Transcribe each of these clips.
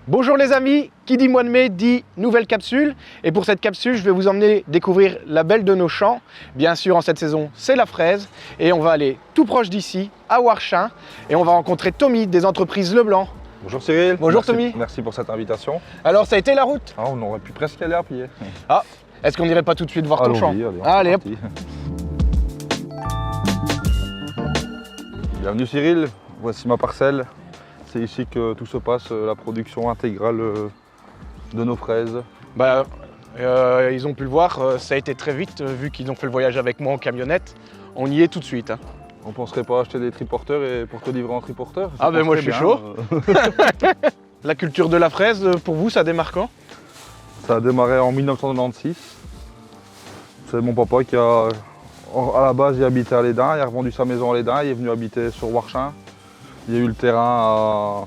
Bonjour les amis, qui dit mois de mai dit nouvelle capsule. Et pour cette capsule, je vais vous emmener découvrir la belle de nos champs. Bien sûr, en cette saison, c'est la fraise. Et on va aller tout proche d'ici, à Warchin. Et on va rencontrer Tommy des entreprises Leblanc. Bonjour Cyril. Bonjour Merci, Tommy. Merci pour cette invitation. Alors, ça a été la route? Ah, on aurait pu presque aller à pied. Ah, est-ce qu'on n'irait pas tout de suite voir ton champ? Allez, hop. Bienvenue Cyril, voici ma parcelle. C'est ici que tout se passe, la production intégrale de nos fraises. Ils ont pu le voir, ça a été très vite, vu qu'ils ont fait le voyage avec moi en camionnette. On y est tout de suite. Hein. On penserait pas acheter des triporteurs et pour te livrer en triporteur? Ah ben moi je suis chaud. La culture de la fraise, pour vous, ça démarre quand? Ça a démarré en 1996. C'est mon papa qui a, à la base, il habitait à Lédin, il a revendu sa maison à Lédin, il est venu habiter sur Warchin. Il y a eu le terrain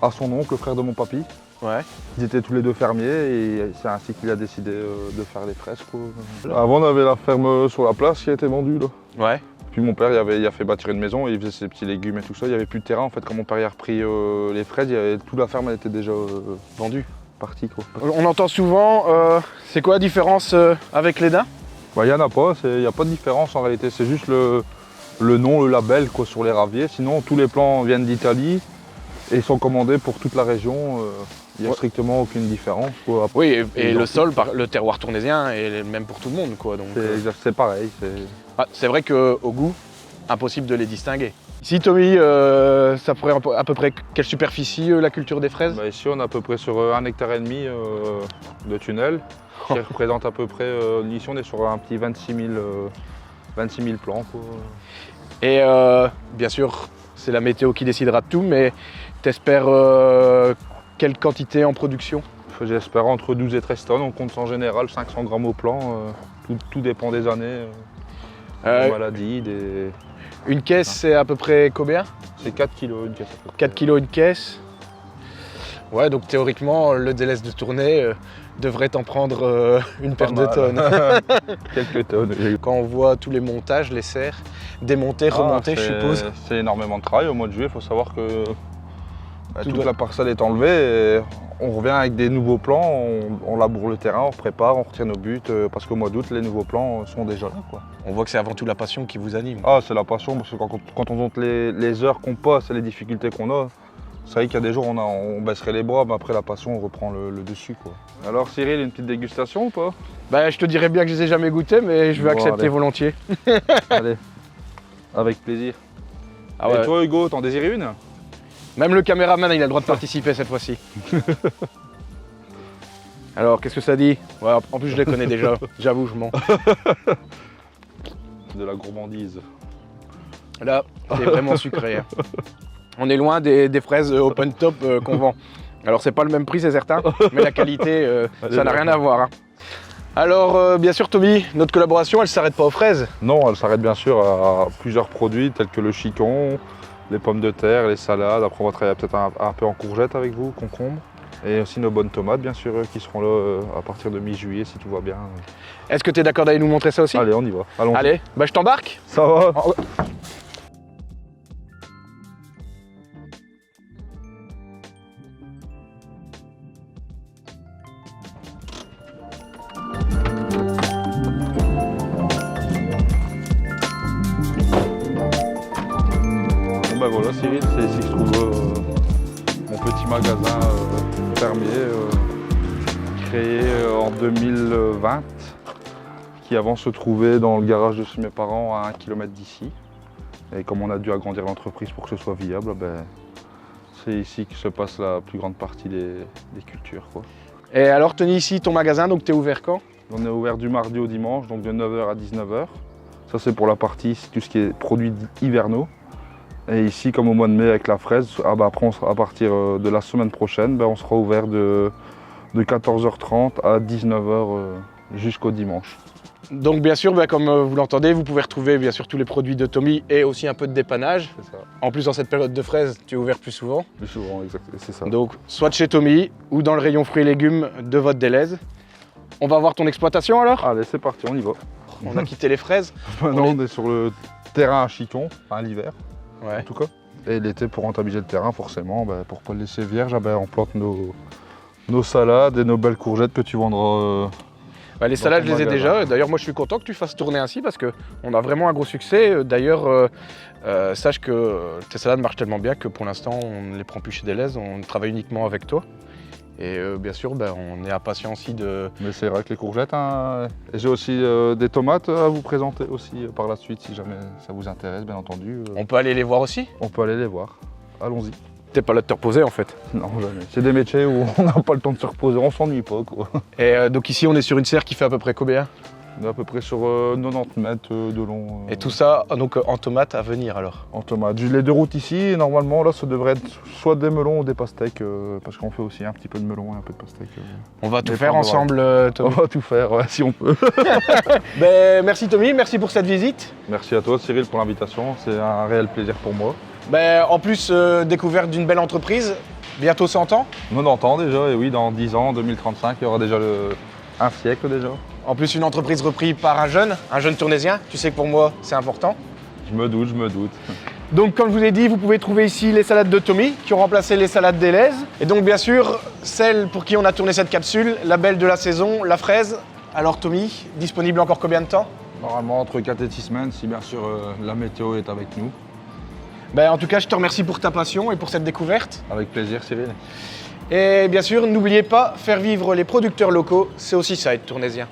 à son oncle, le frère de mon papy. Ouais. Ils étaient tous les deux fermiers et c'est ainsi qu'il a décidé de faire les fraises. Quoi. Avant, on avait la ferme sur la place qui a été vendue. Là. Ouais. Puis mon père il a fait bâtir une maison, il faisait ses petits légumes et tout ça. Il n'y avait plus de terrain. En fait, quand mon père a repris les fraises, toute la ferme elle était déjà vendue, partie. Quoi. On entend souvent, c'est quoi la différence avec Lédin? Il n'y en a pas, il n'y a pas de différence en réalité. C'est juste le nom, le label quoi, sur les raviers. Sinon, tous les plants viennent d'Italie et sont commandés pour toute la région. Il n'y a strictement aucune différence. Quoi. Oui, et le sol, le terroir tournaisien est le même pour tout le monde. Quoi, donc, c'est pareil. C'est vrai qu'au goût, impossible de les distinguer. Ici, Tommy, ça pourrait à peu près quelle superficie la culture des fraises? Ici, on est à peu près sur 1,5 hectare de tunnel, qui représente à peu près, ici on est sur un petit 26 000 plants. Quoi. Et bien sûr, c'est la météo qui décidera de tout, mais t'espères quelle quantité en production? J'espère entre 12 et 13 tonnes, on compte en général 500 grammes au plant, tout dépend des années, des maladies, des... Une caisse, c'est à peu près combien? C'est 4 kilos une caisse. 4 kilos une caisse. Ouais, donc théoriquement, le délai de tournée devrait t'en prendre une paire de tonnes. Quelques tonnes. Quand on voit tous les montages, les serres, démonter, remonter, je suppose. C'est énormément de travail. Au mois de juillet, il faut savoir que toute la parcelle est enlevée. Et on revient avec des nouveaux plants, on laboure le terrain, on prépare, on retire nos buts, parce qu'au mois d'août, les nouveaux plants sont déjà là. Quoi. On voit que c'est avant tout la passion qui vous anime. Ah, c'est la passion, parce que quand on compte les heures qu'on passe et les difficultés qu'on a, c'est vrai qu'il y a des jours où on baisserait les bras, mais après la passion, on reprend le dessus. Quoi. Alors Cyril, une petite dégustation ou pas? Je te dirais bien que je les ai jamais goûtés, mais je vais accepter allez. volontiers. Allez, avec plaisir. Ah ouais. Et toi Hugo, t'en désires une? Même le caméraman, il a le droit de participer cette fois-ci. Alors, qu'est-ce que ça dit? Ouais, en plus, je les connais déjà, j'avoue, je mens. De la gourmandise. Là, c'est vraiment sucré. Hein. On est loin des fraises open top qu'on vend. Alors, c'est pas le même prix, c'est certain, mais la qualité, ça n'a rien à voir. Hein. Alors, bien sûr, Tommy, notre collaboration, elle ne s'arrête pas aux fraises. Non, elle s'arrête bien sûr à plusieurs produits tels que le chicon, les pommes de terre, les salades. Après, on va travailler peut-être un peu en courgettes avec vous, concombre. Et aussi nos bonnes tomates, bien sûr, qui seront là à partir de mi-juillet, si tout va bien. Est-ce que tu es d'accord d'aller nous montrer ça aussi? Allez, on y va. Allons-y. Allez, je t'embarque. Ça va? Voilà Cyril, c'est ici que je trouve mon petit magasin fermier créé en 2020 qui avant se trouvait dans le garage de chez mes parents à 1 km d'ici. Et comme on a dû agrandir l'entreprise pour que ce soit viable, c'est ici que se passe la plus grande partie des cultures. Quoi. Et alors Tony, ici ton magasin, donc tu es ouvert quand? On est ouvert du mardi au dimanche, donc de 9h à 19h. Ça c'est pour la partie, tout ce qui est produits hivernaux. Et ici, comme au mois de mai avec la fraise, après à partir de la semaine prochaine, on sera ouvert de 14h30 à 19h jusqu'au dimanche. Donc bien sûr, comme vous l'entendez, vous pouvez retrouver bien sûr tous les produits de Tommy et aussi un peu de dépannage. C'est ça. En plus, dans cette période de fraises, tu es ouvert plus souvent. Plus souvent, exactement, c'est ça. Donc soit chez Tommy ou dans le rayon fruits et légumes de votre Delhaize. On va voir ton exploitation alors? Allez, c'est parti, on y va. On a quitté les fraises. Maintenant, on est sur le terrain à chicon, l'hiver. Ouais. En tout cas. Et l'été, pour rentabiliser le terrain, forcément, pour ne pas le laisser vierge, on plante nos salades et nos belles courgettes que tu vendras. Les salades, je les ai déjà. D'ailleurs, moi, je suis content que tu fasses tourner ainsi parce qu'on a vraiment un gros succès. D'ailleurs, sache que tes salades marchent tellement bien que pour l'instant, on ne les prend plus chez Deleuze. On travaille uniquement avec toi. Et bien sûr, on est impatient aussi de... Mais c'est vrai que les courgettes, hein, et j'ai aussi des tomates à vous présenter aussi par la suite, si jamais ça vous intéresse, bien entendu. On peut aller les voir aussi? On peut aller les voir. Allons-y. T'es pas là de te reposer en fait? Non, jamais. C'est des métiers où on n'a pas le temps de se reposer, on s'ennuie pas, quoi. Et donc ici, on est sur une serre qui fait à peu près combien? On est à peu près sur 90 mètres de long. Et tout ça, donc en tomates à venir alors? En tomates. Les 2 routes ici, et normalement, là, ça devrait être soit des melons ou des pastèques, parce qu'on fait aussi un petit peu de melons et un peu de pastèques. On va tout faire ensemble, Tommy. On va tout faire, ouais, si on peut. Merci Tommy, merci pour cette visite. Merci à toi Cyril pour l'invitation, c'est un réel plaisir pour moi. En plus, découverte d'une belle entreprise, bientôt 100 ans. 90 ans déjà, et oui, dans 10 ans, en 2035, il y aura déjà un siècle déjà. En plus, une entreprise reprise par un jeune tournésien. Tu sais que pour moi, c'est important. Je me doute. Donc, comme je vous ai dit, vous pouvez trouver ici les salades de Tommy, qui ont remplacé les salades Deleuze. Et donc, bien sûr, celle pour qui on a tourné cette capsule, la belle de la saison, la fraise. Alors, Tommy, disponible encore combien de temps? Normalement, entre 4 et 6 semaines, si bien sûr la météo est avec nous. En tout cas, je te remercie pour ta passion et pour cette découverte. Avec plaisir, Cyril. Et bien sûr, n'oubliez pas, faire vivre les producteurs locaux, c'est aussi ça, être tournésien.